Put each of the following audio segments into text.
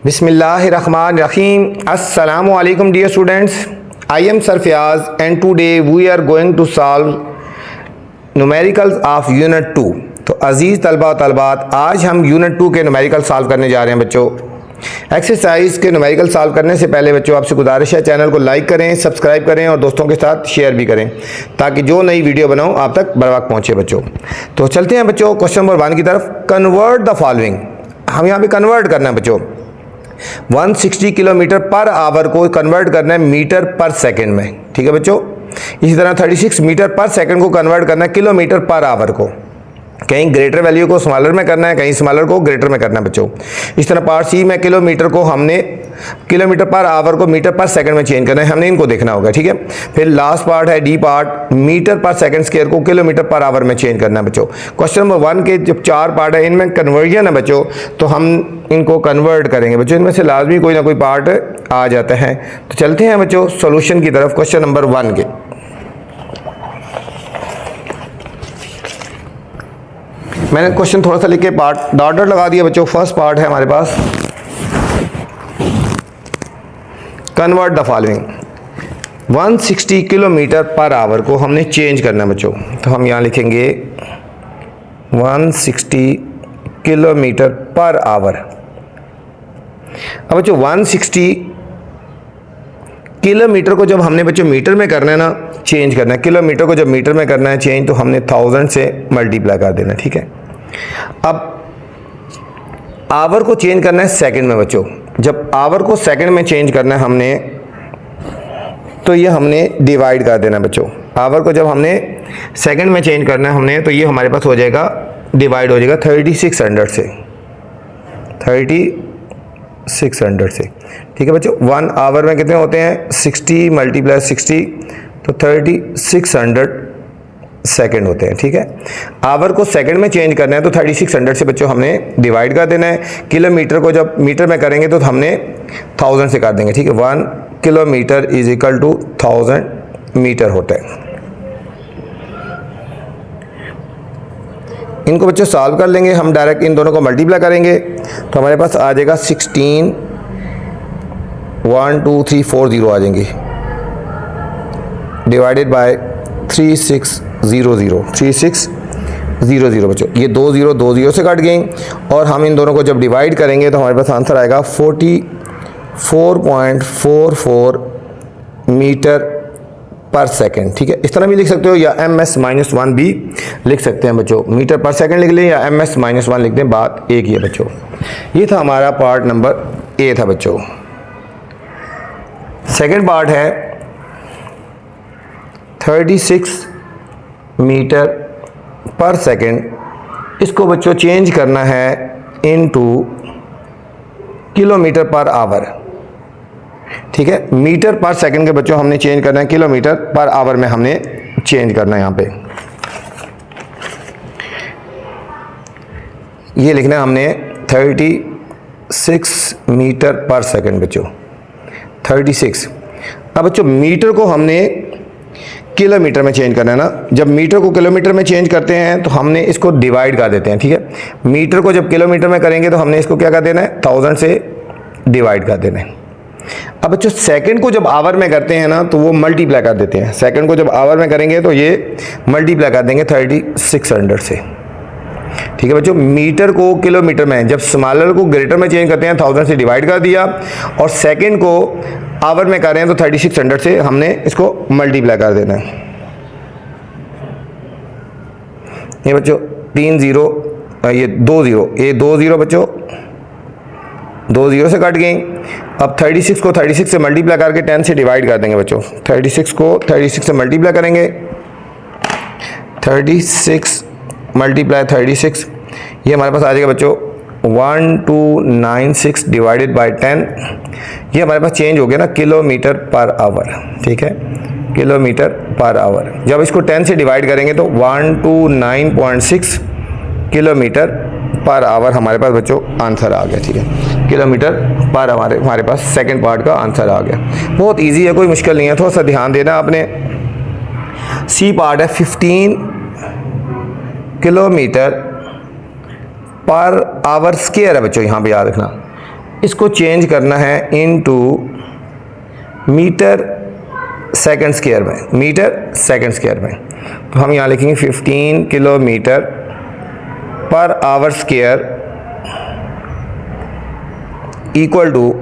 Bismillahirrahmanirrahim. Assalamu alaikum dear students. I am Sir Fiyaz and today we are going to solve numericals of unit 2. तो अजीज़ तलबा और तलबात, आज हम unit 2 के numerical solve करने जा रहे हैं बच्चों। एक्सरसाइज के न्यूमेरिकल सॉल्व करने से पहले बच्चों आपसे गुजारिश है, चैनल को लाइक करें, सब्सक्राइब करें और दोस्तों के साथ शेयर भी करें ताकि जो नई वीडियो बनाऊं आप तक बर वक्त पहुंचे बच्चों। तो चलते हैं बच्चों क्वेश्चन नंबर 1 की तरफ। कन्वर्ट द फॉलोइंग, हम यहाँ पे कन्वर्ट करना है बच्चों। 160 किलोमीटर पर आवर को कन्वर्ट करना है मीटर पर सेकंड में, ठीक है बच्चों। इसी तरह 36 मीटर पर सेकंड को कन्वर्ट करना है किलोमीटर पर आवर को। कहीं ग्रेटर वैल्यू को स्मॉलर में करना है, कहीं स्मॉलर को ग्रेटर में करना है बच्चों। इस तरह पार्ट सी में किलोमीटर को हमने किलोमीटर पर आवर को मीटर पर सेकंड में चेंज करना है, हमने इनको देखना होगा, ठीक है। फिर लास्ट पार्ट है D part, metre per second square को किलोमीटर पर आवर में चेंज करना है बच्चों। क्वेश्चन नंबर 1 के जब 4 पार्ट है इनमें कन्वर्जन है बच्चों, तो हम इनको कन्वर्ट करेंगे बच्चों। इनमें से लाजमी कोई ना कोई पार्ट आ जाता है। तो चलते हैं बच्चों सोल्यूशन की तरफ क्वेश्चन नंबर 1 के। मैंने क्वेश्चन थोड़ा सा लिख के पार्ट डॉट डॉट लगा दिया बच्चों। फर्स्ट पार्ट है हमारे पास, convert the following. 160 kilometre per hour को हमने चेंज करना है बच्चों। तो हम यहाँ लिखेंगे 160 किलोमीटर पर आवर। अब बच्चों 160 किलोमीटर को जब हमने बच्चों मीटर में करना है ना, चेंज करना है, किलोमीटर को जब मीटर में करना है चेंज, तो हमने 1000 से मल्टीप्लाई कर देना, ठीक है। अब आवर को चेंज करना है सेकंड में बच्चों। जब आवर को सेकंड में चेंज करना है हमने, तो ये हमने डिवाइड कर देना बच्चों। आवर को जब हमने सेकंड में चेंज करना है हमने, तो ये हमारे पास हो जाएगा, डिवाइड हो जाएगा 3600 से, 3600 से, ठीक है बच्चों। 1 आवर में कितने होते हैं, 60 मल्टीप्लाई 60, तो 3600 सेकंड होते हैं, ठीक है। आवर को सेकंड में चेंज करना है तो 3600 से बच्चों हमने डिवाइड कर देना है। किलोमीटर को जब मीटर में करेंगे तो हमने 1000 से कर देंगे, ठीक है। 1 kilometre is equal to 1000 metre होता है। इनको बच्चों सॉल्व कर लेंगे हम, डायरेक्ट इन दोनों को मल्टीप्लाई करेंगे तो हमारे पास आ जाएगा 16 1 2 3 4 0 आ जाएंगी, डिवाइडेड बाय 3600 बच्चों। ये 2 0 से कट गई और हम इन दोनों को जब डिवाइड करेंगे तो हमारे पास आंसर आएगा 44.44 मीटर पर सेकंड, ठीक है। इस तरह भी लिख सकते हो या ms-1 भी लिख सकते हैं बच्चों। मीटर पर सेकंड लिख लें या ms-1 लिख दें, बात एक ही है बच्चों। ये था हमारा पार्ट नंबर ए था बच्चों। सेकंड पार्ट है 36 मीटर पर सेकंड। इसको बच्चों चेंज करना है इनटू किलोमीटर पर आवर, ठीक है। मीटर पर सेकंड के बच्चों हमने चेंज करना है, किलोमीटर पर आवर में हमने चेंज करना है। यहाँ पे ये लिखना है हमने 36 मीटर पर सेकंड बच्चों, 36। अब बच्चों मीटर को हमने किलोमीटर में चेंज करना है ना। जब मीटर को किलोमीटर में चेंज करते हैं तो हमने इसको डिवाइड कर देते हैं, ठीक है। मीटर को जब किलोमीटर में करेंगे तो हमने इसको क्या कर देना है, 1000 से डिवाइड कर देना है। अब बच्चों सेकंड को जब आवर में करते हैं ना तो वो मल्टीप्लाई कर देते हैं। सेकंड को जब आवर में करेंगे तो ये मल्टीप्लाई कर देंगे 3600 से, ठीक है बच्चों। मीटर को किलोमीटर में, जब स्मॉलर को ग्रेटर में चेंज करते हैं 1000 से डिवाइड कर दिया, और सेकंड को आवर में कर रहे हैं तो 3600 से हमने इसको मल्टीप्लाई कर देना है। ये बच्चों 3 0, ये 2 0, ये 2 0 बच्चों, 2 0 से कट गई। अब 36 को 36 से मल्टीप्लाई करके 10 से डिवाइड कर देंगे बच्चों। 36 को 36 से मल्टीप्लाई करेंगे, 36 मल्टीप्लाई 36, ये हमारे पास आ जाएगा बच्चों 1296 डिवाइडेड बाय 10। ये हमारे पास चेंज हो गया ना किलोमीटर पर आवर, ठीक है, किलोमीटर पर आवर। जब इसको 10 से डिवाइड करेंगे तो 129.6 किलोमीटर पर आवर हमारे पास बच्चों आंसर आ गया, ठीक है। किलोमीटर पर हमारे पास सेकंड पार्ट का आंसर आ गया। बहुत इजी है, कोई मुश्किल नहीं है, थोड़ा सा ध्यान देना आपने। सी पार्ट है 15 किलोमीटर पर आवर स्क्वायर है बच्चों, यहाँ पे याद रखना इसको चेंज करना है इनटू मीटर सेकंड स्क्वायर में, मीटर सेकंड स्क्वायर में। तो हम यहाँ लिखेंगे 15 kilometre per our square equal to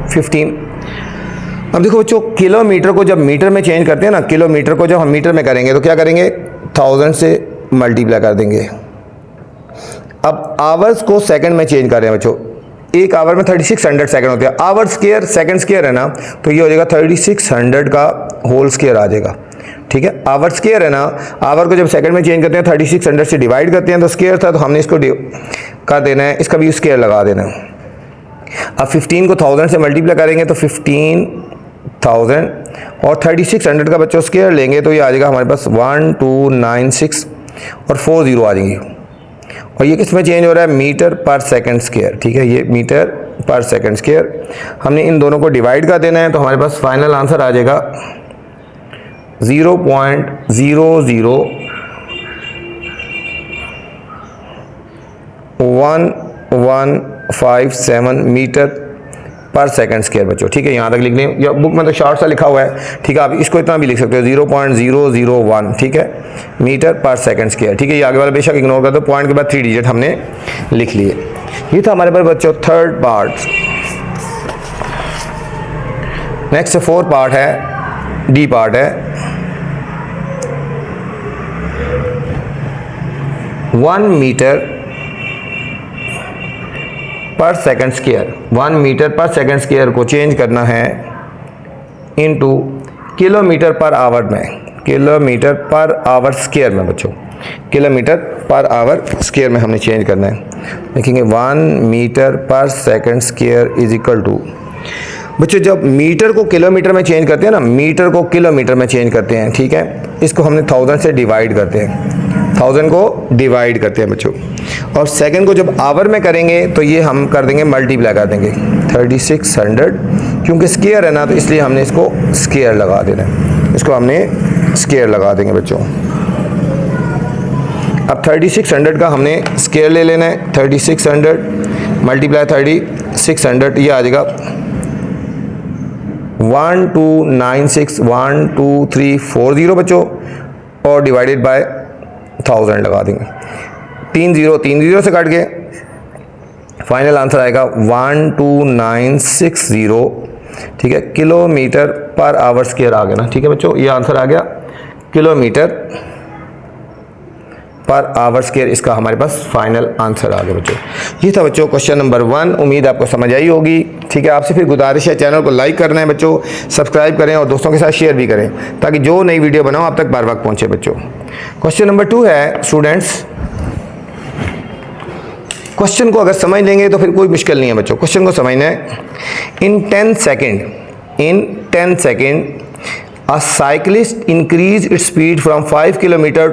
15। अब देखो बच्चों, किलोमीटर को जब मीटर में चेंज करते हैं ना, किलोमीटर को जब हम मीटर में करेंगे तो क्या करेंगे, 1000 से मल्टीप्लाई कर देंगे। अब आवर्स को सेकंड में चेंज कर रहे हैं बच्चों, एक आवर में 3600 सेकंड होते हैं। आवर स्क्वायर सेकंड स्क्वायर है ना, तो ये हो जाएगा 3600 का होल स्क्वायर आ जाएगा। ठीक है, आवर स्क्वायर है ना, आवर को जब सेकंड में चेंज करते हैं 3600 से डिवाइड करते हैं तो स्क्वायर था, तो हमने इसको कर देना है, इसका भी स्क्वायर लगा देना है। अब 15 को 1000 से मल्टीप्लाई करेंगे तो 15,000 और 3600 का बच्चों स्क्वायर लेंगे तो ये आ जाएगा हमारे पास 1296 और 40 आ जाएंगे। और ये किस में चेंज हो रहा है, मीटर पर सेकंड स्क्वायर। ठीक है, ये मीटर पर सेकंड स्क्वायर, हमने इन दोनों को डिवाइड कर देना है तो हमारे पास फाइनल आंसर आ जाएगा 0.00157 मीटर पर सेकंड स्क्वायर बच्चों। ठीक है, यहाँ तक लिख लें, या बुक में तो शॉर्ट सा लिखा हुआ है। ठीक है, आप इसको इतना भी लिख सकते हो 0.001, ठीक है, मीटर पर सेकंड स्क्वायर। ठीक है, ये आगे वाला बेशक इग्नोर कर दो, पॉइंट के बाद 3 डिजिट हमने लिख लिए। ये था हमारे पास बच्चों third part. Next 4th part है, डी पार्ट है। 1 metre per second square, 1 metre per second square को चेंज करना है इनटू किलोमीटर पर आवर में, किलोमीटर पर आवर स्क्वायर में बच्चों, किलोमीटर पर आवर स्क्वायर में हमने चेंज करना है। देखेंगे 1 metre per second square is equal to, बच्चों जब मीटर को किलोमीटर में चेंज करते हैं ना, मीटर को किलोमीटर में चेंज करते हैं, ठीक है, इसको हमने 1000 से डिवाइड करते हैं, 1000 को डिवाइड करते हैं बच्चों। और सेकंड को जब आवर में करेंगे तो ये हम कर देंगे मल्टीप्लाई कर देंगे 3600, क्योंकि स्क्वायर है ना तो इसलिए हमने इसको स्क्वायर लगा देना है, इसको हमने स्क्वायर लगा देंगे बच्चों। अब 3600 का हमने स्क्वायर ले लेना है, 3600 मल्टीप्लाई 3600, ये आ जाएगा 1296 बच्चों, और डिवाइडेड बाय 1000 लगा देंगे। 3 0 से काट के फाइनल आंसर आएगा 12960। ठीक है, किलोमीटर पर आवर स्क्वायर आ गया ना। ठीक है बच्चों, ये आंसर आ गया किलोमीटर पर आवर स्क्वायर, इसका हमारे पास फाइनल आंसर आ गया बच्चों। ये था बच्चों क्वेश्चन नंबर 1। उम्मीद आपको समझ आई होगी। ठीक है, आपसे फिर गुजारिश है, चैनल को लाइक करना है बच्चों, सब्सक्राइब करें और दोस्तों के साथ शेयर भी करें, ताकि जो नई वीडियो बनाओ आप तक बार बार पहुंचे बच्चों। क्वेश्चन नंबर 2 है स्टूडेंट्स, क्वेश्चन को अगर समझ लेंगे तो फिर कोई मुश्किल नहीं है बच्चों। क्वेश्चन को समझना है, in 10 second a cyclist increase its speed from 5 kilometre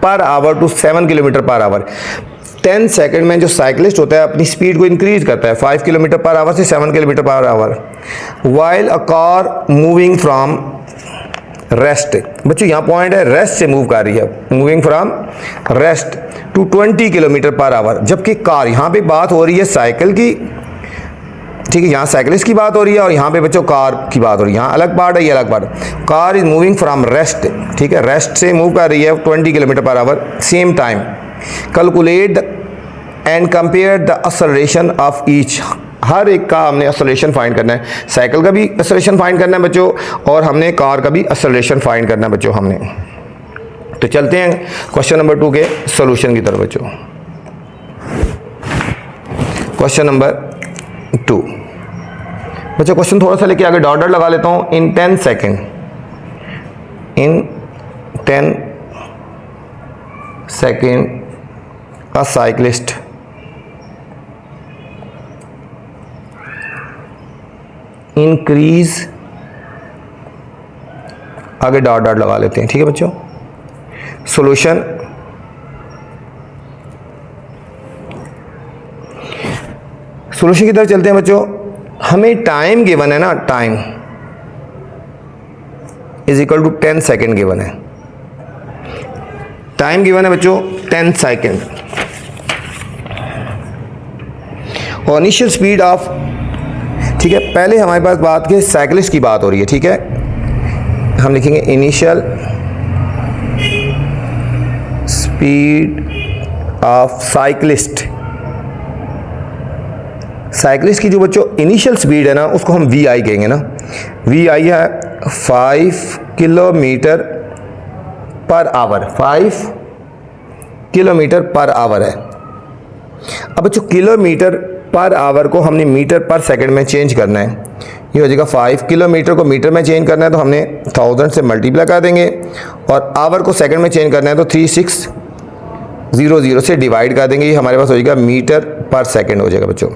per hour to 7 kilometre per hour. 10 second में जो साइकिलिस्ट होता है अपनी स्पीड को इंक्रीज करता है 5 किलोमीटर पर आवर से 7 kilometre per our, while a car moving from rest. बच्चों यहाँ पॉइंट है, रेस्ट से मूव कर रही है, moving from rest to 20 kilometre per hour, जबकि कार, यहाँ पे बात हो रही है साइकिल की। ठीक है, यहाँ साइकिलिस्ट की बात हो रही है और यहाँ पे बच्चों कार की बात हो रही है, यहाँ अलग पार्ट है, ये अलग पार्ट है। Car is moving from rest, ठीक है, रेस्ट से मूव कर रही है 20 kilometre per hour, same time. Calculate and compare the acceleration of each. हर एक का हमने एक्सेलरेशन फाइंड करना है, साइकिल का भी एक्सेलरेशन फाइंड करना है बच्चों, और हमने कार का भी एक्सेलरेशन फाइंड करना है बच्चों हमने। तो चलते हैं क्वेश्चन नंबर 2 के सॉल्यूशन की तरफ बच्चों। क्वेश्चन नंबर 2 बच्चों, क्वेश्चन थोड़ा सा लेके आगे डॉट डॉट लगा लेता हूं। इन 10 सेकेंड अ साइकिलिस्ट इंक्रीज, आगे डॉट डॉट लगा लेते हैं। ठीक है बच्चों, सॉल्यूशन, सॉल्यूशन की तरफ चलते हैं बच्चों। हमें टाइम गिवन है ना, time is equal to 10 second given है, टाइम गिवन है बच्चों 10 सेकेंड। और इनिशियल स्पीड ऑफ, ठीक है, पहले हमारे पास बात के साइकिलिस्ट की बात हो रही है, ठीक है, हम लिखेंगे initial speed of cyclist. Cyclist की जो बच्चों इनिशियल स्पीड है ना, उसको हम वी आई कहेंगे ना। वी आई है 5 kilometre per our, 5 kilometre per our है। अब बच्चों किलोमीटर पर आवर को हमने मीटर पर सेकंड में चेंज करना है। ये हो जाएगा 5 किलोमीटर को मीटर में चेंज करना है तो हमने 1000 से मल्टीप्लाई कर देंगे, और आवर को सेकंड में चेंज करना है तो 3600 से डिवाइड कर देंगे। ये हमारे पास हो जाएगा मीटर पर सेकंड हो जाएगा बच्चों।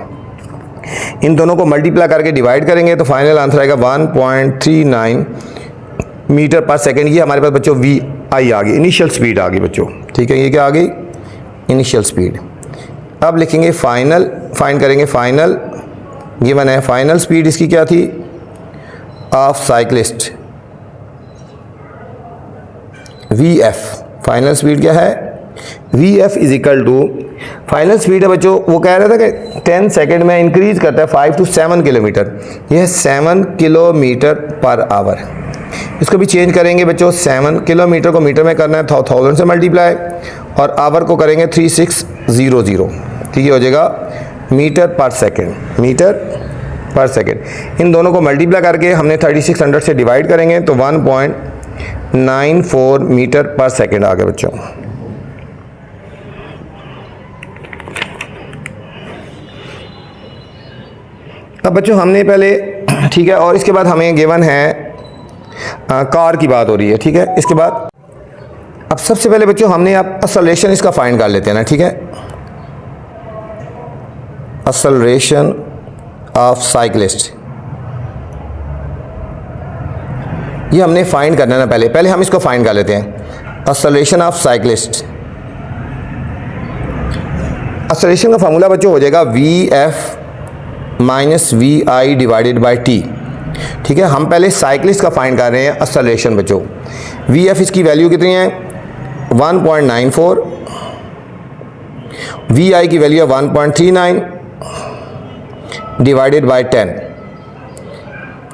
इन दोनों को मल्टीप्लाई करके डिवाइड करेंगे तो फाइनल आंसर आएगा 1.39 मीटर पर सेकंड। ये हमारे पास बच्चों वी आई आ गई, इनिशियल स्पीड आ गई बच्चों, ठीक है। ये क्या आ गई? Initial speed. अब लिखेंगे फाइनल, फाइंड करेंगे फाइनल, गिवन है फाइनल स्पीड इसकी क्या थी of cyclist, V F. Final speed क्या है? V F is equal to, final speed है बच्चों, वो कह रहा था कि 10 सेकेंड में इंक्रीज करता है 5 to 7 किलोमीटर, यह 7 किलोमीटर पर आवर। इसको भी चेंज करेंगे बच्चों, 7 किलोमीटर को मीटर में करना है 1000 से मल्टीप्लाई, और आवर को करेंगे 3600, ठीक है, हो जाएगा metre per second, metre per second. इन दोनों को मल्टीप्लाई करके हमने 3600 से डिवाइड करेंगे तो 1.94 मीटर पर सेकेंड आ गया बच्चों। अब बच्चों हमने पहले, ठीक है, और इसके बाद हमें गिवन है कार की बात हो रही है, ठीक है। इसके बाद अब सबसे पहले बच्चों हमने अब एक्सेलरेशन इसका फाइंड कर लेते हैं ना, ठीक है। एक्सेलरेशन ऑफ साइकिलिस्ट, ये हमने फाइंड करना है ना, पहले हम इसको फाइंड कर लेते हैं। एक्सेलरेशन ऑफ साइकिलिस्ट, एक्सेलरेशन का फार्मूला बच्चों हो जाएगा V F minus V I divided by T, ठीक है। हम पहले साइकिलिस्ट का फाइंड कर रहे हैं एक्सेलरेशन बच्चों। वी एफ इसकी वैल्यू कितनी है? 1.94, वी आई की वैल्यू है 1.39 डिवाइडेड बाई 10।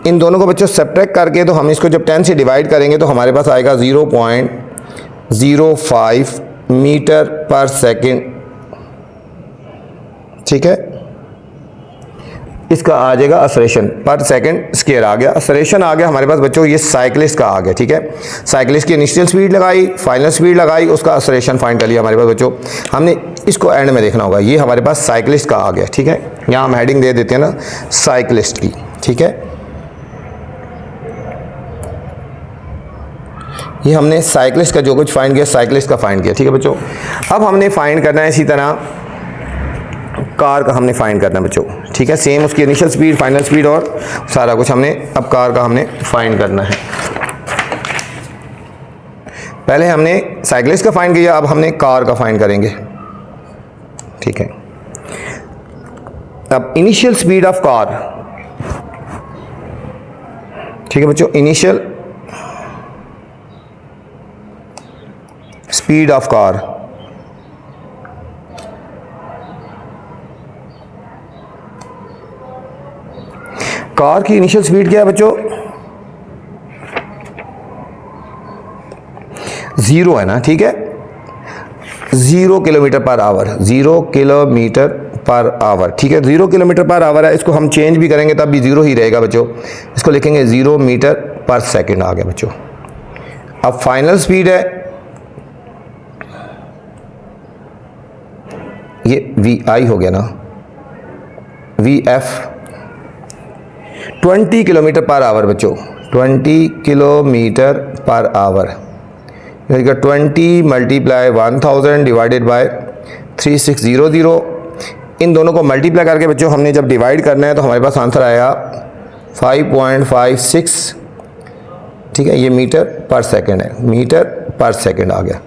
इन दोनों को बच्चों सब्ट्रैक्ट करके तो हम इसको जब 10 से डिवाइड करेंगे तो हमारे पास आएगा 0.05 मीटर पर सेकेंड, ठीक है। इसका आ जाएगा एक्सेलरेशन पर सेकंड स्क्वायर आ गया, एक्सेलरेशन आ गया हमारे पास बच्चों, ये साइकिलिस्ट का आ गया, ठीक है। साइकिलिस्ट की इनिशियल स्पीड लगाई, फाइनल स्पीड लगाई, उसका एक्सेलरेशन फाइंड कर लिया हमारे पास बच्चों। हमने इसको एंड में देखना होगा, ये हमारे पास साइकिलिस्ट का आ गया, ठीक है। यहाँ हम हेडिंग दे देते हैं ना साइकिलिस्ट की, ठीक है। ये हमने साइकिलिस्ट का जो कुछ फाइंड किया, साइकिलिस्ट का फाइंड किया, ठीक है बच्चों। अब हमने फाइंड करना है इसी तरह कार का हमने फाइंड करना है बच्चों, ठीक है। सेम उसकी इनिशियल स्पीड, फाइनल स्पीड और सारा कुछ हमने अब कार का हमने फाइंड करना है। पहले हमने साइकिलिस्ट का फाइंड किया, अब हमने कार का फाइंड करेंगे, ठीक है। अब इनिशियल स्पीड ऑफ कार, ठीक है बच्चों, initial speed of car, car की इनिशियल स्पीड क्या है बच्चों? 0 है ना, ठीक है। 0 kilometre per our, 0 kilometre per our, ठीक है। 0 किलोमीटर पर आवर है, इसको हम चेंज भी करेंगे तब भी 0 ही रहेगा बच्चों। इसको लिखेंगे 0 मीटर पर सेकंड आ गया बच्चों। अब फाइनल स्पीड है, ये वी आई हो गया ना, V F 20 kilometre per hour बच्चों, 20 kilometre per our, 20 multiply 1000 divided by 3600। इन दोनों को मल्टीप्लाई करके बच्चों हमने जब डिवाइड करना है तो हमारे पास आंसर आया 5.56, ठीक है। ये मीटर पर सेकंड है, मीटर पर सेकंड आ गया।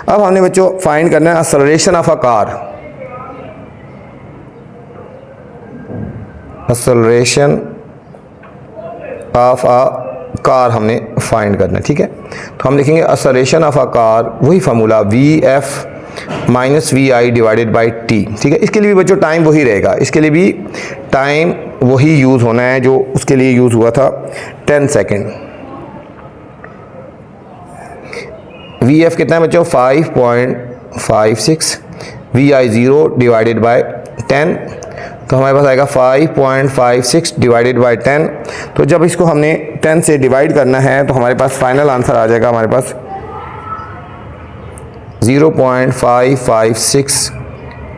अब हमने बच्चों फाइंड करना है acceleration of a car, acceleration of a car हमने फाइंड करना है, ठीक है। तो हम लिखेंगे एक्सेलरेशन ऑफ अ कार, वही formula V F minus V I divided by T. ठीक है, इसके लिए भी बच्चों टाइम वही रहेगा, इसके लिए भी टाइम वही यूज़ होना है जो उसके लिए यूज़ हुआ था 10 सेकेंड। वी एफ कितना है बच्चों 5.56, वी आई 0 डिवाइडेड बाई 10, तो हमारे पास आएगा 5.56 डिवाइडेड बाई 10। तो जब इसको हमने 10 से डिवाइड करना है तो हमारे पास फाइनल आंसर आ जाएगा हमारे पास 0.556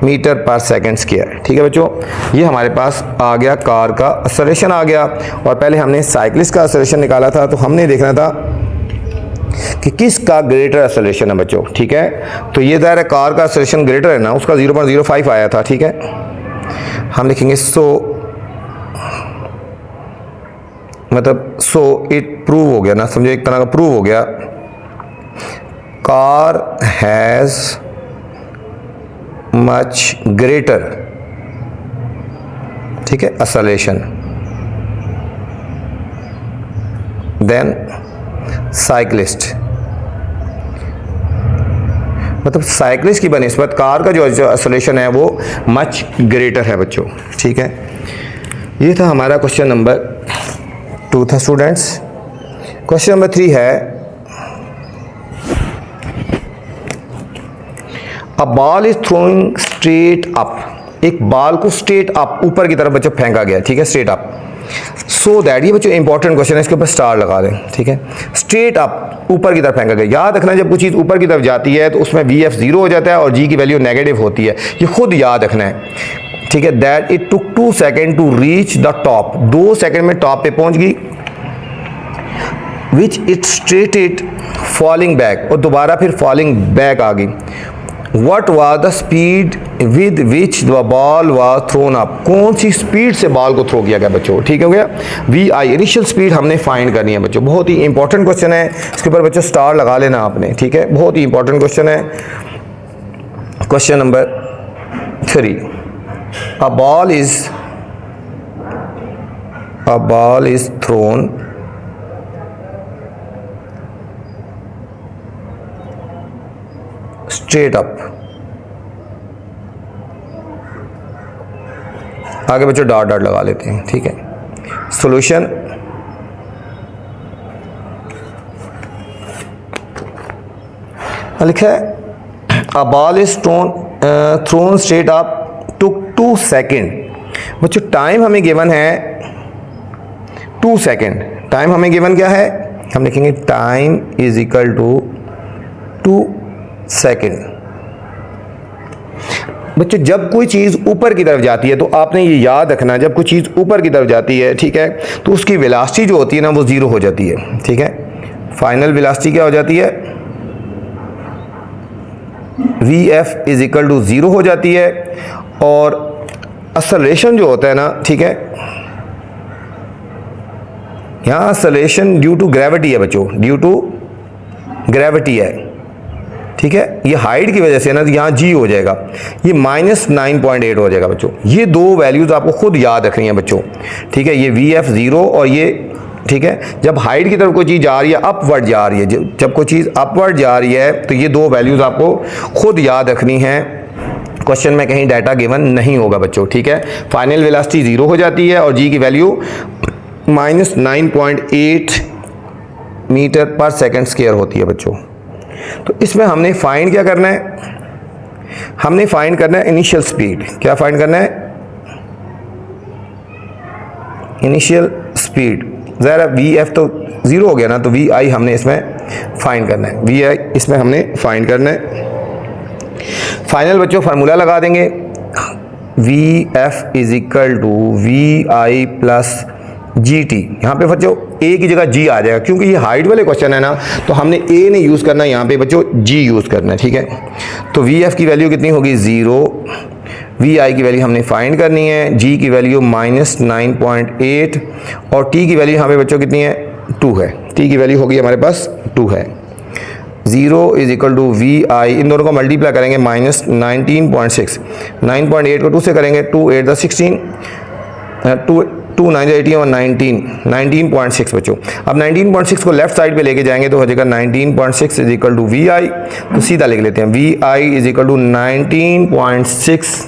मीटर पर सेकंड स्क्वायर। ठीक है बच्चों, ये हमारे पास आ गया कार का एक्सेलरेशन आ गया। और पहले हमने साइकिलिस्ट का एक्सेलरेशन निकाला था, तो हमने देखना था कि किसका ग्रेटर एक्सेलरेशन है बच्चों। ठीक है, तो ये ज़ाहिर है कार का एक्सेलरेशन ग्रेटर है ना, उसका 0.05 आया था। ठीक है, हम लिखेंगे सो इट प्रूव हो गया ना, समझो एक तरह का प्रूव हो गया, कार हैज मच ग्रेटर, ठीक है, एक्सेलरेशन देन साइकिलिस्ट। मतलब साइकिलिस्ट की बनिस्बत कार का जो एक्सेलरेशन है वो मच ग्रेटर है बच्चों। ठीक है, ये था हमारा क्वेश्चन नंबर 2 था स्टूडेंट्स। क्वेश्चन नंबर 3 है, a ball is throwing straight up, एक बॉल को स्ट्रेट अप ऊपर की तरफ बच्चों फेंका गया। ठीक है, स्ट्रेट अप, सो दैट, ये बच्चों इंपॉर्टेंट क्वेश्चन है, इसके ऊपर स्टार लगा दें। ठीक है, स्ट्रेट अप ऊपर की तरफ फेंका गया। याद रखना जब कोई चीज़ ऊपर की तरफ जाती है तो उसमें वी एफ 0 हो जाता है और जी की वैल्यू नेगेटिव होती है, ये खुद याद रखना है। ठीक है, that it took 2 second to reach the top, 2 second में टॉप पे पहुंच गई, which it started falling back, और दोबारा फिर फॉलिंग बैक आ गई। What was the speed with which the ball was thrown up, कौन सी स्पीड से बॉल को थ्रो किया गया बच्चों। ठीक हो गया, वी आई इनिशियल स्पीड हमने फाइंड करनी है बच्चों। बहुत ही इंपॉर्टेंट क्वेश्चन है, इसके ऊपर बच्चों स्टार लगा लेना आपने। ठीक है, बहुत ही इंपॉर्टेंट क्वेश्चन है। Question number 3, a ball is throne straight up. आगे बच्चों डॉट डॉट लगा लेते हैं। ठीक है, सॉल्यूशन, लिखा है a ball is throne straight up took 2 second. बच्चों टाइम हमें गिवन है 2 सेकेंड, टाइम हमें गिवन क्या है, हम लिखेंगे time is equal to 2 second. बच्चों जब कोई चीज़ ऊपर की तरफ जाती है तो आपने ये याद रखना, जब कोई चीज़ ऊपर की तरफ जाती है, ठीक है, तो उसकी वेलोसिटी जो होती है ना वो 0 हो जाती है। ठीक है, फाइनल वेलोसिटी क्या हो जाती है, V F is equal to 0 हो जाती है। और एक्सेलरेशन जो होता है ना, ठीक है, यहाँ एक्सेलरेशन ड्यू टू ग्रेविटी है बच्चों, ड्यू टू ग्रेविटी है। ठीक है, ये हाइट की वजह से ना यहाँ जी हो जाएगा, ये -9.8 हो जाएगा बच्चों। ये 2 वैल्यूज आपको खुद याद रखनी है बच्चों। ठीक है, ये वी एफ 0 और ये, ठीक है, जब हाइट की तरफ कोई चीज़ जा रही है, अपवर्ड जा रही है, जब कोई चीज़ अपवर्ड जा रही है तो ये 2 वैल्यूज आपको खुद याद रखनी है। क्वेश्चन में कहीं डाटा गिवन नहीं होगा बच्चों। ठीक है, फाइनल वेलोसिटी 0 हो जाती है और जी की value -9.8 metre per second square होती है बच्चों। तो इसमें हमने फाइंड क्या करना है, हमने फाइंड करना है इनिशियल स्पीड। क्या फाइंड करना है, इनिशियल स्पीड। ज़रा वी एफ तो 0 हो गया ना, तो वी आई हमने इसमें फाइंड करना है, वी आई इसमें हमने फाइंड करना है। फाइनल बच्चों फार्मूला लगा देंगे, V F is equal to V I plus G T. यहाँ पे बच्चों ए की जगह जी आ जाएगा, क्योंकि ये हाइट वाले क्वेश्चन है ना, तो हमने ए नहीं यूज़ करना है, यहाँ पे बच्चों जी यूज़ करना है। ठीक है, तो वी एफ की वैल्यू कितनी होगी 0, वी आई की वैल्यू हमने फाइंड करनी है, जी की वैल्यू -9.8 और टी की वैल्यू यहाँ पे बच्चों कितनी है 2 है, टी की वैल्यू होगी हमारे पास 2 है। 0 इज इक्वल टू वी आई, इन दोनों को मल्टीप्लाई करेंगे -19.6, 9.8 को 2 से करेंगे, 2 8 16, 2 2 9 18 और 19.6 बच्चों। अब 19.6 को लेफ्ट साइड पे लेके जाएंगे तो हो जाएगा 19.6 is equal to V I. तो सीधा लिख लेते हैं V I is equal to 19.6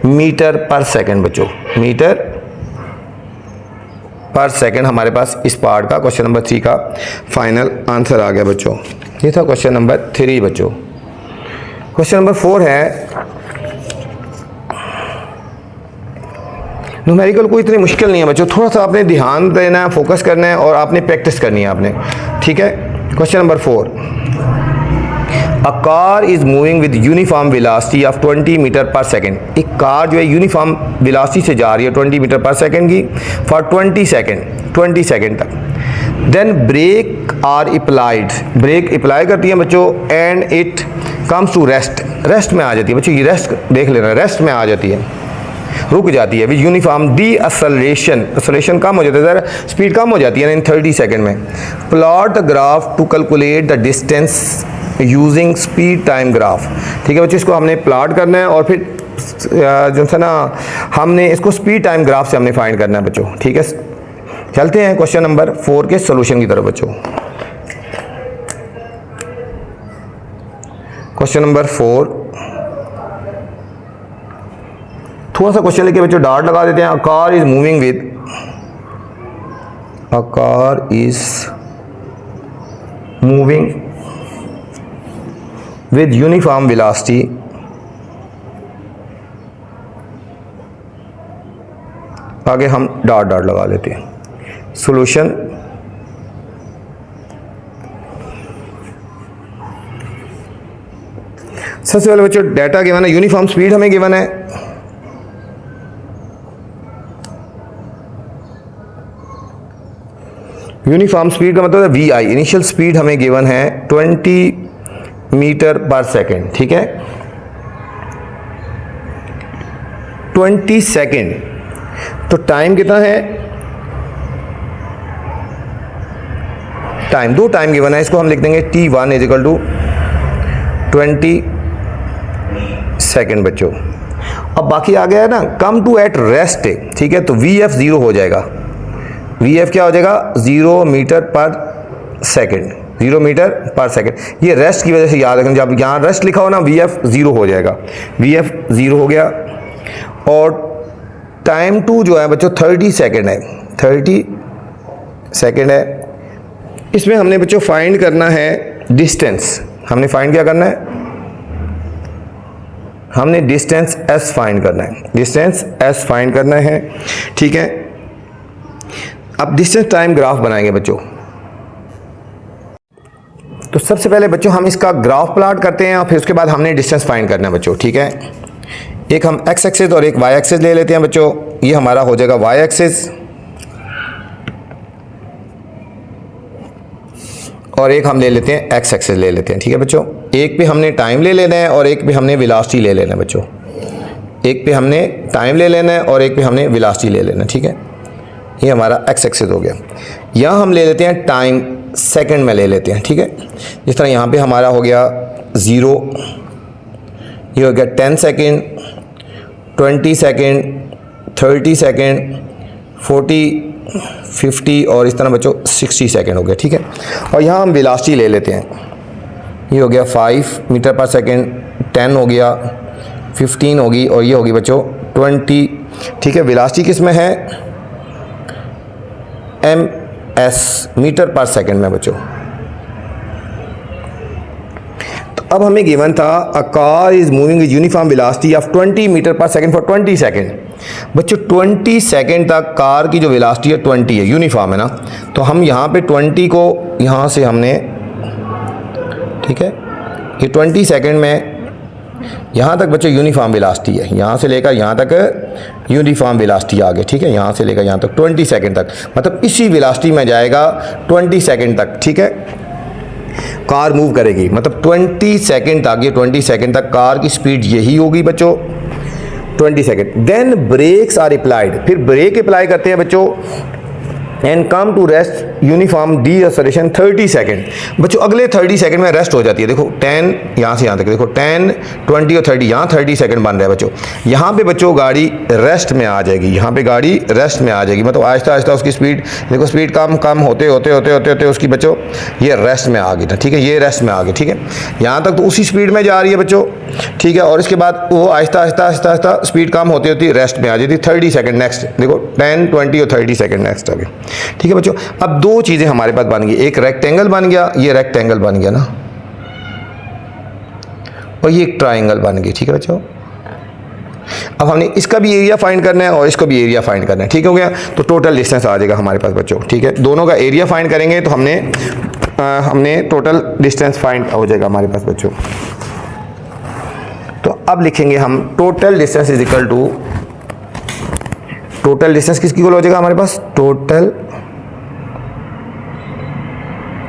metre per second बच्चों, मीटर पर सेकेंड हमारे पास इस पार्ट का क्वेश्चन नंबर 3 का फाइनल आंसर आ गया बच्चों। ये था क्वेश्चन नंबर 3 बच्चों। क्वेश्चन नंबर 4 है, न्यूमेरिकल कोई इतनी मुश्किल नहीं है बच्चों, थोड़ा सा आपने ध्यान देना है, फोकस करना है और आपने प्रैक्टिस करनी है आपने, ठीक है। Question number 4, a car is moving with uniform velocity of 20 metre per second. एक कार जो है यूनिफॉर्म वेलोसिटी से जा रही है 20 मीटर पर सेकेंड की फॉर 20 सेकेंड तक। Then brake are applied, brake apply करती है बच्चों and it comes to rest में आ जाती है बच्चों। ये रेस्ट देख लेना, रेस्ट में आ जाती है, रुक जाती है विद यूनिफॉर्म डी असलेशन कम हो जाता है, स्पीड कम हो जाती है इन 30 सेकेंड में। Plot the graph to calculate the distance using speed time graph. ठीक है बच्चों, इसको हमने प्लॉट करना है और फिर जो है ना हमने इसको स्पीड टाइम ग्राफ से हमने फाइंड करना है बच्चों, ठीक है। चलते हैं क्वेश्चन नंबर 4 के सॉल्यूशन की तरफ बच्चों। क्वेश्चन नंबर 4, थोड़ा सा क्वेश्चन लेके बच्चों डॉट लगा देते हैं। अ car is moving with uniform velocity आगे हम डॉट लगा लेते हैं। सॉल्यूशन, सबसे पहले बच्चों डाटा गिवन है, यूनिफॉर्म स्पीड हमें गिवन है, यूनिफॉर्म स्पीड का मतलब है वी आई। इनिशियल स्पीड हमें गिवन है 20 मीटर पर सेकेंड, ठीक है। 20 सेकेंड, तो टाइम कितना है, टाइम दो टाइम गिवन है, इसको हम लिख देंगे T1 is equal to 20 second बच्चों। अब बाकी आ गया है ना कम टू एट रेस्ट, ठीक है, तो VF 0 हो जाएगा। VF क्या हो जाएगा, 0 metre per second, 0 metre per second. ये रेस्ट की वजह से याद रखें, जब यहाँ रेस्ट लिखा हो ना VF 0 हो जाएगा, VF 0 हो गया। और टाइम टू जो है बच्चों 30 सेकेंड है, 30 सेकेंड है। इसमें हमने बच्चों फाइंड करना है डिस्टेंस। हमने फाइंड क्या करना है, हमने डिस्टेंस S फाइंड करना है, डिस्टेंस S फाइंड करना है, ठीक है। अब डिस्टेंस टाइम ग्राफ बनाएंगे बच्चों। तो सबसे पहले बच्चों हम इसका ग्राफ प्लॉट करते हैं और फिर उसके बाद हमने डिस्टेंस फाइंड करना है बच्चों, ठीक है। एक हम x एक्सिस और एक y एक्सिस ले लेते हैं बच्चों। ये हमारा हो जाएगा y एक्सिस और एक हम ले लेते हैं x एक्सिस ले लेते हैं, ठीक है बच्चों। एक पे हमने टाइम ले लेना है और एक पे हमने वेलोसिटी ले लेना है बच्चों। एक पे हमने टाइम ले लेना है और एक पे हमने वेलोसिटी ले लेना है, ठीक है। ये हमारा x एक्सिस हो गया। यहाँ हम ले लेते हैं टाइम, सेकंड में ले लेते हैं, ठीक है। जिस तरह यहाँ पे हमारा हो गया 0, ये हो गया 10 सेकेंड, 20 सेकेंड, 30 सेकेंड, 40, 50 और इस तरह बच्चों 60 सेकेंड हो गया, ठीक है। और यहाँ हम वेलोसिटी ले लेते हैं। ये हो गया 5 मीटर पर सेकेंड, 10 हो गया, 15 होगी और ये होगी बच्चों 20, ठीक है। वेलोसिटी किस में है, ms मीटर पर सेकेंड में बच्चों। तो अब हमें गिवन था a car is moving with uniform velocity of 20 metre per second for 20 second. बच्चों 20 सेकेंड तक कार की जो वेलोसिटी है 20 है, यूनिफॉर्म है ना। तो हम यहाँ पे 20 को यहाँ से हमने, ठीक है, ये 20 सेकेंड में यहाँ तक बच्चों यूनिफॉर्म वेलोसिटी है, यहाँ से लेकर यहाँ तक यूनिफॉर्म वेलोसिटी आ गई, ठीक है। यहाँ से लेकर यहाँ तक 20 सेकेंड तक, मतलब इसी वेलोसिटी में जाएगा 20 सेकेंड तक, ठीक है। कार मूव करेगी मतलब 20 सेकेंड तक, ये 20 सेकेंड तक कार की स्पीड यही होगी बच्चों, 20 second. Then brakes are applied, फिर ब्रेक अप्लाई करते हैं बच्चों and come to rest uniform deceleration 30 second. बच्चों अगले 30 सेकंड में रेस्ट हो जाती है। देखो 10 यहाँ से यहाँ तक, देखो 10, 20 और 30, यहाँ 30 सेकंड बन रहा है बच्चों। यहाँ पे बच्चों गाड़ी रेस्ट में आ जाएगी, यहाँ पे गाड़ी रेस्ट में आ जाएगी, मतलब आहिस्ता आहिस्ता उसकी स्पीड, देखो स्पीड कम कम होते होते होते होते होते उसकी बच्चों ये रेस्ट में आ गई ना, ठीक है, ये रेस्ट में आ गई, ठीक है। यहाँ तक तो उसी स्पीड में जा रही है बच्चों, ठीक है, और इसके बाद वो आहिस्ता आहिस्ता आहिस्ता आहिस्ता स्पीड कम होती होती रेस्ट में आ जाती है। 30 सेकंड नेक्स्ट, देखो 10, 20 और 30 सेकंड नेक्स्ट आ गए, ठीक है बच्चों। अब दो चीज़ें हमारे पास बन गई, एक रेक्टेंगल बन गया, ये रेक्टेंगल बन गया ना, और ये एक ट्राइंगल बन गई, ठीक है बच्चों। अब हमने इसका भी एरिया फाइंड करना है और इसको भी एरिया फाइंड करना है, ठीक हो गया। तो टोटल डिस्टेंस आ जाएगा हमारे पास बच्चों, ठीक है। दोनों का एरिया फाइंड करेंगे तो हमने टोटल डिस्टेंस फाइंड हो जाएगा हमारे पास बच्चों। तो अब लिखेंगे हम total distance is equal to, total distance किसकी इक्वल हो जाएगा हमारे पास, total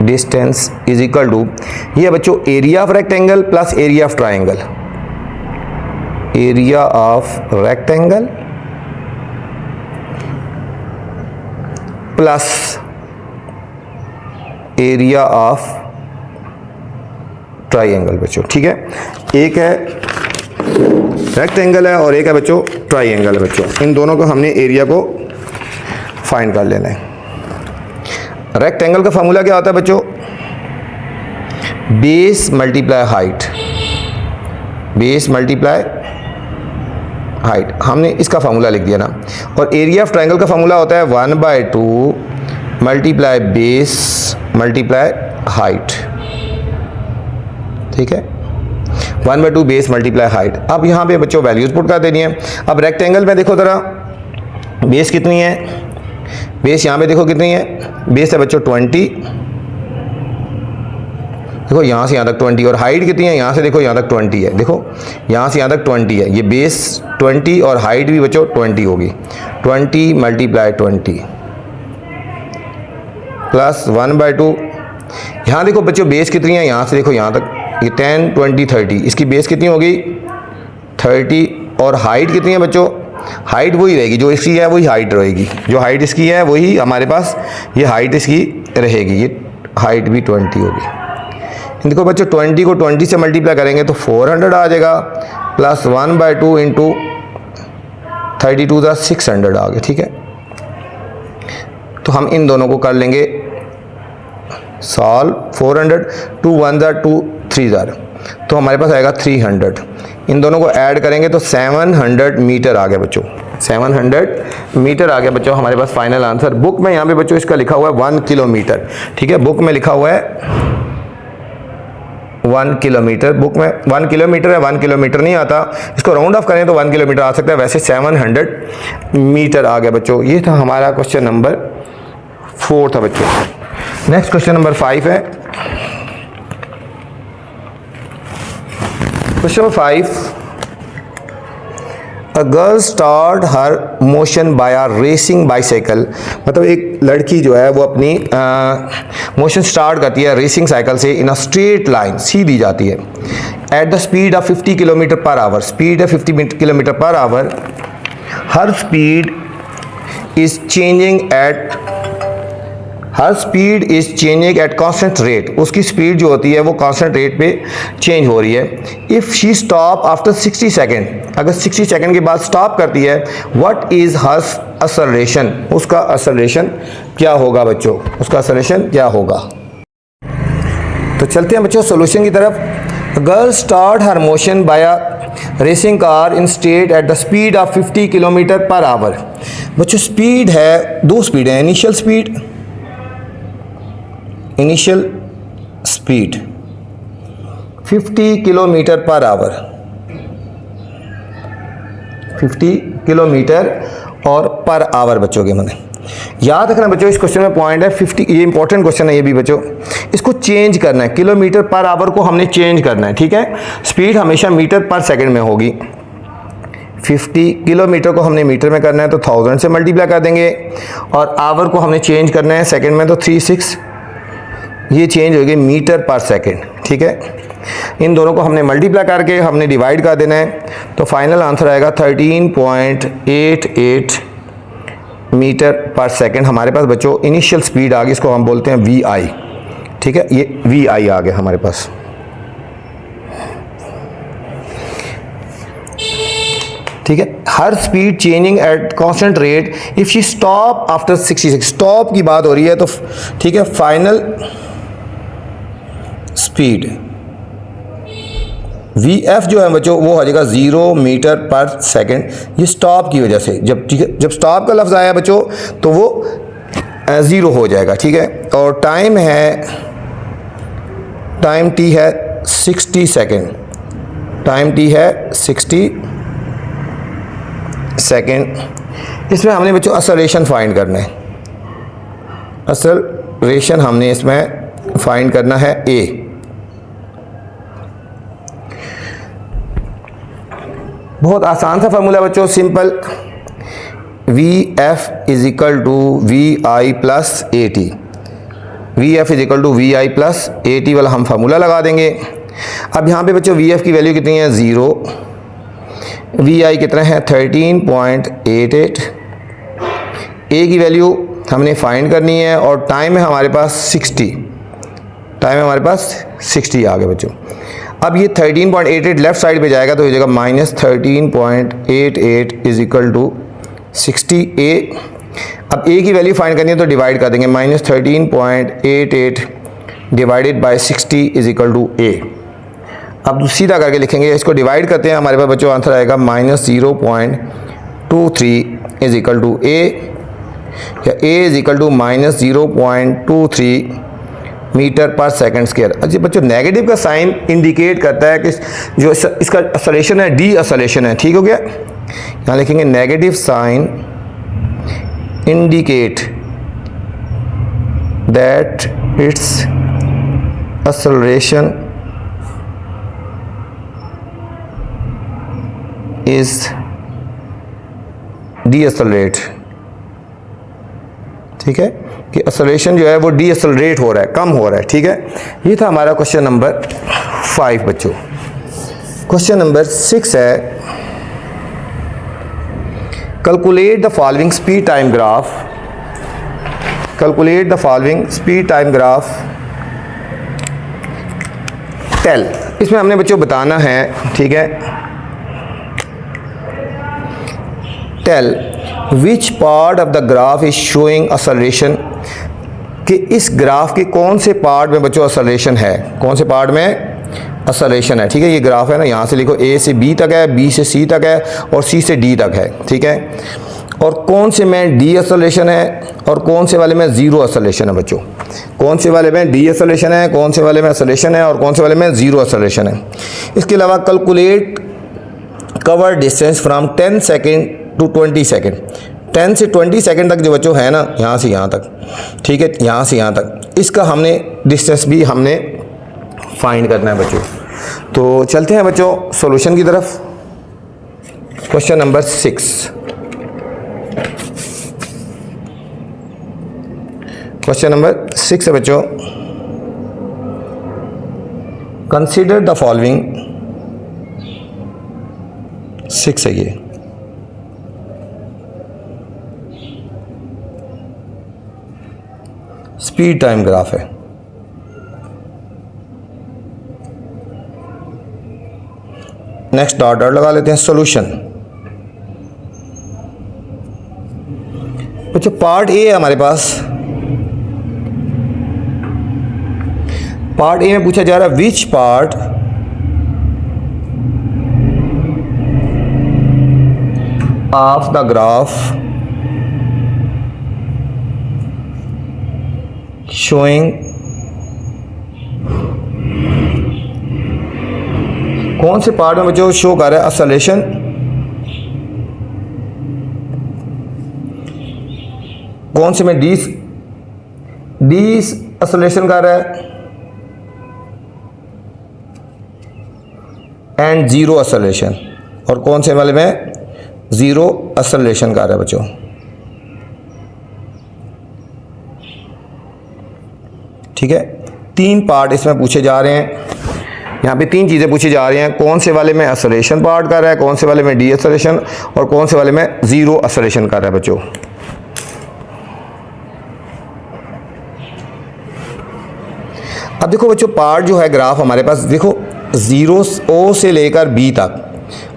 distance is equal to, ये बच्चों area of rectangle plus area of triangle, area of rectangle plus area of triangle बच्चों, ठीक है। एक है रेक्टेंगल है और एक है बच्चों ट्राइंगल है बच्चों। इन दोनों को हमने एरिया को फाइंड कर लेना है। रेक्टेंगल का फॉर्मूला क्या होता है बच्चों, base multiply height, base multiply height, हमने इसका फार्मूला लिख दिया ना। और एरिया ऑफ ट्राइंगल का फार्मूला होता है 1/2 मल्टीप्लाई बेस मल्टीप्लाई हाइट, ठीक है, 1/2 बेस मल्टीप्लाई हाइट। अब यहाँ पे बच्चों वैल्यूज पुट कर देनी है। अब रेक्टेंगल में देखो ज़रा बेस कितनी है, बेस यहाँ पे देखो कितनी है, बेस है बच्चों 20, देखो यहाँ से यहाँ तक 20, और हाइट कितनी है, यहाँ से देखो यहाँ तक 20 है, देखो यहाँ से यहाँ तक 20 है, ये बेस 20 और हाइट भी बच्चों 20 होगी, 20 मल्टीप्लाई 20 प्लस 1/2। यहाँ देखो बच्चों बेस कितनी है, यहाँ से देखो यहाँ तक, ये 10, 20, 30, इसकी बेस कितनी होगी 30, और हाइट कितनी है बच्चों, हाइट वही रहेगी जो इसकी है, वही हाइट रहेगी, जो हाइट इसकी है वही हमारे पास ये हाइट इसकी रहेगी, ये हाइट भी 20 होगी। देखो बच्चों 20 को 20 से मल्टीप्लाई करेंगे तो 400 आ जाएगा, प्लस 1/2 इंटू 32 + 600 आ गया, ठीक है। तो हम इन दोनों को कर लेंगे सॉल्व, 400 2 1 2 3 तो हमारे पास आएगा 300। इन दोनों को ऐड करेंगे तो 700 मीटर आ गया बच्चों, 700 मीटर आ गया बच्चों हमारे पास फाइनल आंसर। बुक में यहाँ पे बच्चों इसका लिखा हुआ है 1 किलोमीटर, ठीक है, बुक में लिखा हुआ है 1 किलोमीटर, बुक में 1 किलोमीटर है, 1 किलोमीटर नहीं आता, इसको राउंड ऑफ करें तो 1 किलोमीटर आ सकता है, वैसे 700 मीटर आ गया बच्चों। ये था हमारा क्वेश्चन नंबर 4 था बच्चों। नेक्स्ट क्वेश्चन नंबर 5 है। Question number 5, a girl start her motion by a racing bicycle, मतलब एक लड़की जो है वो अपनी मोशन स्टार्ट करती है रेसिंग साइकिल से इन अ स्ट्रेट लाइन, सीधी जाती है, eight the speed of 50 kilometre per our, speed है 50 kilometre per our, her speed is changing at constant rate, उसकी स्पीड जो होती है वो कांस्टेंट रेट पे चेंज हो रही है। If she stop after 60 second, अगर 60 सेकेंड के बाद स्टॉप करती है, व्हाट इज हर एक्सेलरेशन, उसका एक्सेलरेशन क्या होगा बच्चों, उसका एक्सेलरेशन क्या होगा। तो चलते हैं बच्चों सॉल्यूशन की तरफ। Girl start her motion by a racing car in state at the speed of 50 kilometre per hour. बच्चों स्पीड है, दो स्पीड है, initial speed 50 kilometre per hour, 50 kilometre और पर आवर बच्चों के मैंने याद रखना बच्चों, इस क्वेश्चन में पॉइंट है 50, ये इंपॉर्टेंट क्वेश्चन है ये भी बच्चों, इसको चेंज करना है, किलोमीटर पर आवर को हमने चेंज करना है, ठीक है। स्पीड हमेशा मीटर पर सेकंड में होगी, 50 किलोमीटर को हमने मीटर में करना है तो 1000 से मल्टीप्लाई कर देंगे, और आवर को हमने चेंज करना है सेकंड में तो 36, ये चेंज हो गई मीटर पर सेकंड, ठीक है। इन दोनों को हमने मल्टीप्लाई करके हमने डिवाइड कर देना है, तो फाइनल आंसर आएगा 13.88 मीटर पर सेकंड हमारे पास बच्चों इनिशियल स्पीड आ गई, इसको हम बोलते हैं वी आई। ठीक है, ये वी आई आ गया हमारे पास। ठीक है, her speed changing at constant rate if she stop after 66, stop की बात हो रही है तो ठीक है, फाइनल स्पीड वी एफ जो है बच्चों वो हो जाएगा 0 मीटर पर सेकंड, ये स्टॉप की वजह से। जब ठीक है, जब स्टॉप का लफ्ज़ आया बच्चों तो वो 0 हो जाएगा। ठीक है, और टाइम टी है 60 सेकंड, टाइम टी है 60 सेकंड। इसमें हमने बच्चों असलेशन फाइंड करना है, असलेशन हमने इसमें फाइंड करना है ए। बहुत आसान सा फार्मूला बच्चों, simple, V F is equal to V I plus A T, V F is equal to V I plus A T वाला हम फार्मूला लगा देंगे। अब यहाँ पे बच्चों वी एफ की वैल्यू कितनी है 0, वी आई कितना है 13.88, ए की वैल्यू हमने फाइंड करनी है और टाइम है हमारे पास 60, टाइम है हमारे पास 60 आ गया बच्चों। अब ये 13.88 लेफ्ट साइड पे जाएगा तो हो जाएगा -13.88 इज इक्वल टू 60 ए। अब ए की वैल्यू फाइंड करनी है तो डिवाइड कर देंगे, -13.88 divided by 60 is equal to a. अब सीधा करके लिखेंगे, इसको डिवाइड करते हैं, हमारे पास बच्चों आंसर आएगा -0.23 इज इक्वल टू ए, या ए is equal to -0.23 metre per second square. अच्छा बच्चों, नेगेटिव का साइन इंडिकेट करता है कि जो इसका असलेशन है डी असलेशन है। ठीक हो गया, यहाँ लिखेंगे negative sign indicate that it's acceleration is decelerate. ठीक है, कि असलेशन जो है वो डी असलरेट हो रहा है, कम हो रहा है। ठीक है, ये था हमारा क्वेश्चन नंबर 5 बच्चों। क्वेश्चन नंबर 6 है, calculate the following speed time graph, calculate the following speed time graph tell. इसमें हमने बच्चों बताना है, ठीक है, tell which part of the graph is showing acceleration, कि इस ग्राफ के कौन से पार्ट में बच्चों असलेशन है, कौन से पार्ट में असलेशन है। ठीक है, ये ग्राफ है ना, यहाँ से लिखो ए से बी तक है, बी से सी तक है और सी से डी तक है। ठीक है, और कौन से में डी असलेशन है और कौन से वाले में ज़ीरो असलेशन है बच्चों, कौन से वाले में डी असलेशन है, कौन से वाले में असलेशन है और कौन से वाले में ज़ीरो असलेशन है। इसके अलावा calculate cover distance from 10 second to 20 second, 10 से 20 सेकेंड तक जो बच्चों है ना, यहाँ से यहाँ तक, ठीक है, यहाँ से यहाँ तक, इसका हमने डिस्टेंस भी हमने फाइंड करना है बच्चों। तो चलते हैं बच्चों सॉल्यूशन की तरफ। क्वेश्चन नंबर 6, क्वेश्चन नंबर 6 है बच्चों, कंसीडर द फॉलोइंग, 6 है ये, स्पीड टाइम ग्राफ है। नेक्स्ट डॉट डॉट लगा लेते हैं। सॉल्यूशन बच्चों, पार्ट ए है हमारे पास, पार्ट ए में पूछा जा रहा है विच part of the graph showing, कौन से पार्ट में बच्चों शो कर रहा है असलेशन, कौन से में डी असलेशन कर रहा है एंड जीरो असलेशन, और कौन से वाले में जीरो असलेशन कर रहा है बच्चों। ठीक है, 3 पार्ट इसमें पूछे जा रहे हैं, यहाँ पे 3 चीज़ें पूछी जा रही हैं, कौन से वाले में असलेशन पार्ट कर रहा है, कौन से वाले में डी असलेशन और कौन से वाले में ज़ीरो असलेशन कर रहा है बच्चों। अब देखो बच्चों पार्ट जो है ग्राफ हमारे पास देखो ज़ीरो ओ से लेकर बी तक,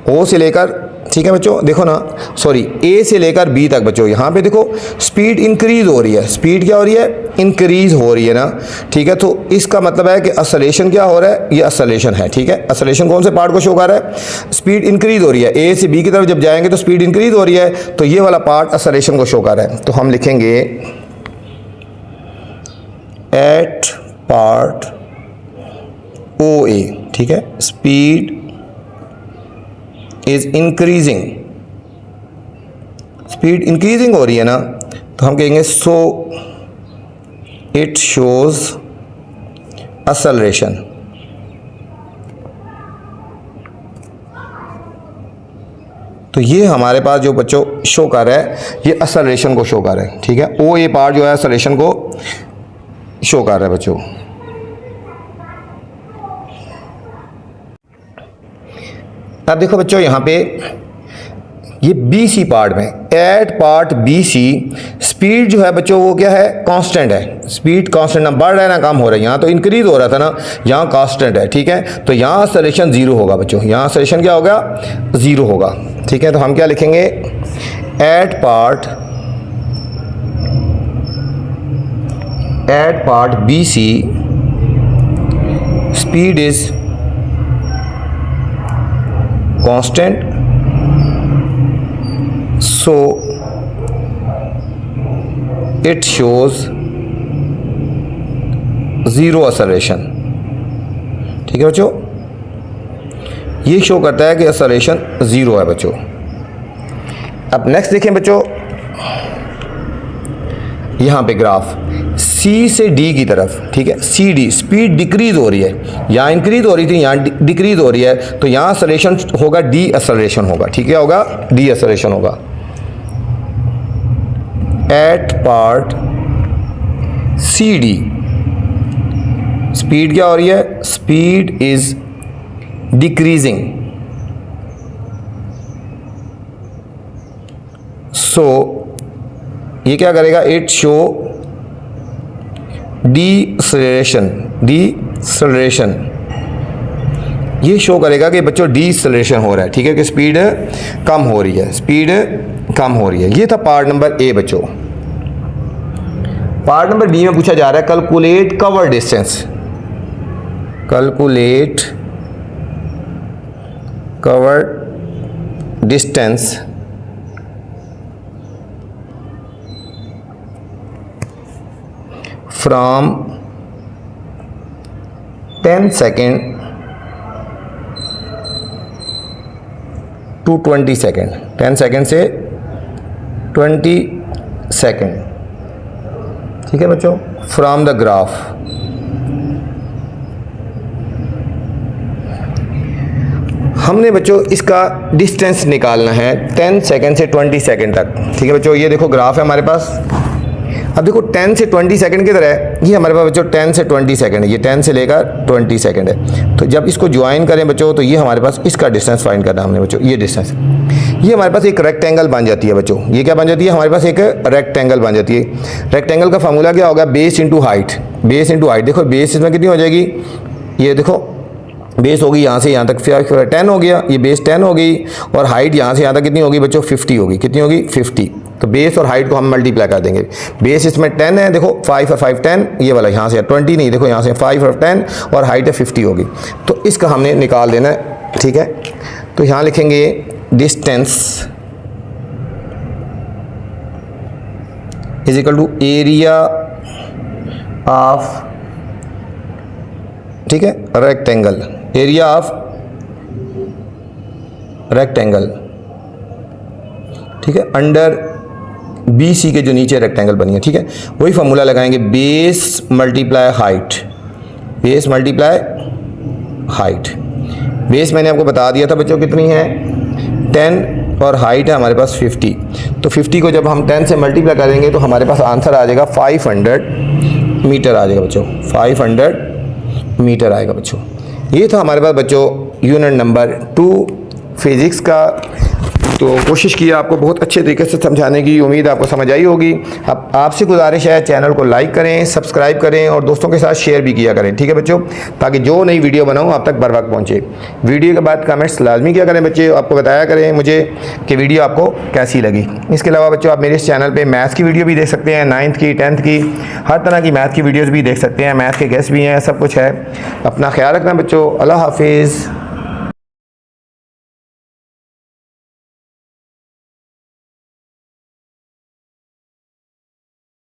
ओ से लेकर, ठीक है बच्चों देखो ना, सॉरी ए से लेकर बी तक बच्चों, यहाँ पे देखो स्पीड इंक्रीज हो रही है, स्पीड क्या हो रही है, इंक्रीज हो रही है ना, ठीक है। तो इसका मतलब है कि असलेशन क्या हो रहा है, ये असलेशन है, ठीक है। असलेशन कौन से पार्ट को शो कर रहा है, स्पीड इंक्रीज हो रही है, ए से बी की तरफ जब जाएंगे तो स्पीड इंक्रीज हो रही है, तो ये वाला पार्ट असलेशन को शो कर रहा है। तो हम लिखेंगे एट पार्ट ओ ए, ठीक है, speed is increasing, speed increasing हो रही है ना, तो हम कहेंगे सो इट शोज असलरेशन। तो ये हमारे पास जो बच्चों शो कर रहा है ये असलरेशन को शो कर रहा है, ठीक है। ओ ए पार्ट जो है असलरेशन को शो कर रहा है बच्चों। अब देखो बच्चों यहाँ पे ये बी सी पार्ट में, at part B C speed जो है बच्चों वो क्या है, कांस्टेंट है, स्पीड कांस्टेंट, ना बढ़ रहा है ना कम हो रहा है, यहाँ तो इंक्रीज हो रहा था ना, यहाँ कांस्टेंट है, ठीक है। तो यहाँ असलेशन ज़ीरो होगा बच्चों, यहाँ असलेशन क्या होगा, ज़ीरो होगा, ठीक है। तो हम क्या लिखेंगे, at part B C speed is constant, so it shows zero acceleration, ठीक है बच्चों। ये शो करता है कि acceleration ज़ीरो है बच्चों। अब नेक्स्ट देखें बच्चों, यहाँ पे ग्राफ सी से डी की तरफ, ठीक है, सी डी स्पीड डिक्रीज हो रही है, यहाँ इंक्रीज हो रही थी, यहाँ डिक्रीज हो रही है, तो यहाँ असलेशन होगा, डी असलेशन होगा, ठीक है, होगा डी असलेशन होगा। At part C D speed क्या हो रही है, स्पीड इज डिक्रीजिंग, सो ये क्या करेगा, इट शो डीसेलेरेशन, डीसेलेरेशन ये शो करेगा कि बच्चों डीसेलेरेशन हो रहा है, ठीक है, कि स्पीड कम हो रही है, स्पीड कम हो रही है। ये था पार्ट नंबर ए बच्चों। पार्ट नंबर बी में पूछा जा रहा है calculate cover distance, calculate cover distance from 10 second to 20 second, 10 second से 20 सेकेंड, ठीक है बच्चों, फ्रॉम द ग्राफ। हमने बच्चों इसका डिस्टेंस निकालना है 10 सेकेंड से 20 सेकेंड तक, ठीक है बच्चों। ये देखो ग्राफ है हमारे पास। अब देखो 10 से 20 सेकंड की तरह है, ये हमारे पास बच्चों 10 से 20 सेकंड है, ये 10 से लेकर 20 सेकंड है। तो जब इसको ज्वाइन करें बच्चों तो ये हमारे पास इसका डिस्टेंस फाइंड करना है हमने बच्चों, ये डिस्टेंस, ये हमारे पास एक रेक्टेंगल बन जाती है बच्चों। ये क्या बन जाती है, हमारे पास एक रेक्टेंगल बन जाती है। रेक्टेंगल का फार्मूला क्या होगा, base into height, base into height. देखो बेस इसमें कितनी हो जाएगी, ये देखो बेस होगी यहाँ से यहाँ तक 10 हो गया, ये बेस 10 हो गई, और हाइट यहाँ से यहाँ तक कितनी होगी बच्चों, 50 होगी। कितनी होगी, 50। तो बेस और हाइट को हम मल्टीप्लाई कर देंगे। बेस इसमें 10 है, देखो 5 और 5 10, ये वाला यहाँ से 20 नहीं, देखो यहाँ से 5 और 10, और हाइट है 50 होगी। तो इसका हमने निकाल देना है, ठीक है। तो यहाँ लिखेंगे distance is equal to area of, ठीक है, रेक्टेंगल, एरिया ऑफ रेक्टेंगल, ठीक है, अंडर बी सी के जो नीचे रेक्टेंगल बनी है, ठीक है। वही फॉर्मूला लगाएंगे, base multiply height, base multiply height. Base मैंने आपको बता दिया था बच्चों कितनी है, 10, और हाइट है हमारे पास 50। तो 50 को जब हम 10 से मल्टीप्लाई करेंगे तो हमारे पास आंसर आ जाएगा 500 मीटर आ जाएगा बच्चों, 500 मीटर आएगा बच्चों। ये था हमारे पास बच्चों यूनिट नंबर 2 फिजिक्स का तो कोशिश की आपको बहुत अच्छे तरीके से समझाने की, उम्मीद आपको समझ आई होगी। अब आपसे गुजारिश है चैनल को लाइक करें, सब्सक्राइब करें और दोस्तों के साथ शेयर भी किया करें, ठीक है बच्चों, ताकि जो नई वीडियो बनाऊँ आप तक बर वक्त पहुँचे। वीडियो के बाद कमेंट्स लाजमी किया करें बच्चे, आपको बताया करें मुझे कि वीडियो आपको कैसी लगी। इसके अलावा बच्चों आप मेरे इस चैनल पर मैथ्स की वीडियो भी देख सकते हैं, 9th की 10th की हर तरह की मैथ की वीडियोज़ भी देख सकते हैं, मैथ के गेस्ट भी हैं, सब कुछ है। अपना ख्याल रखना बच्चों, अल्लाह हाफिज़।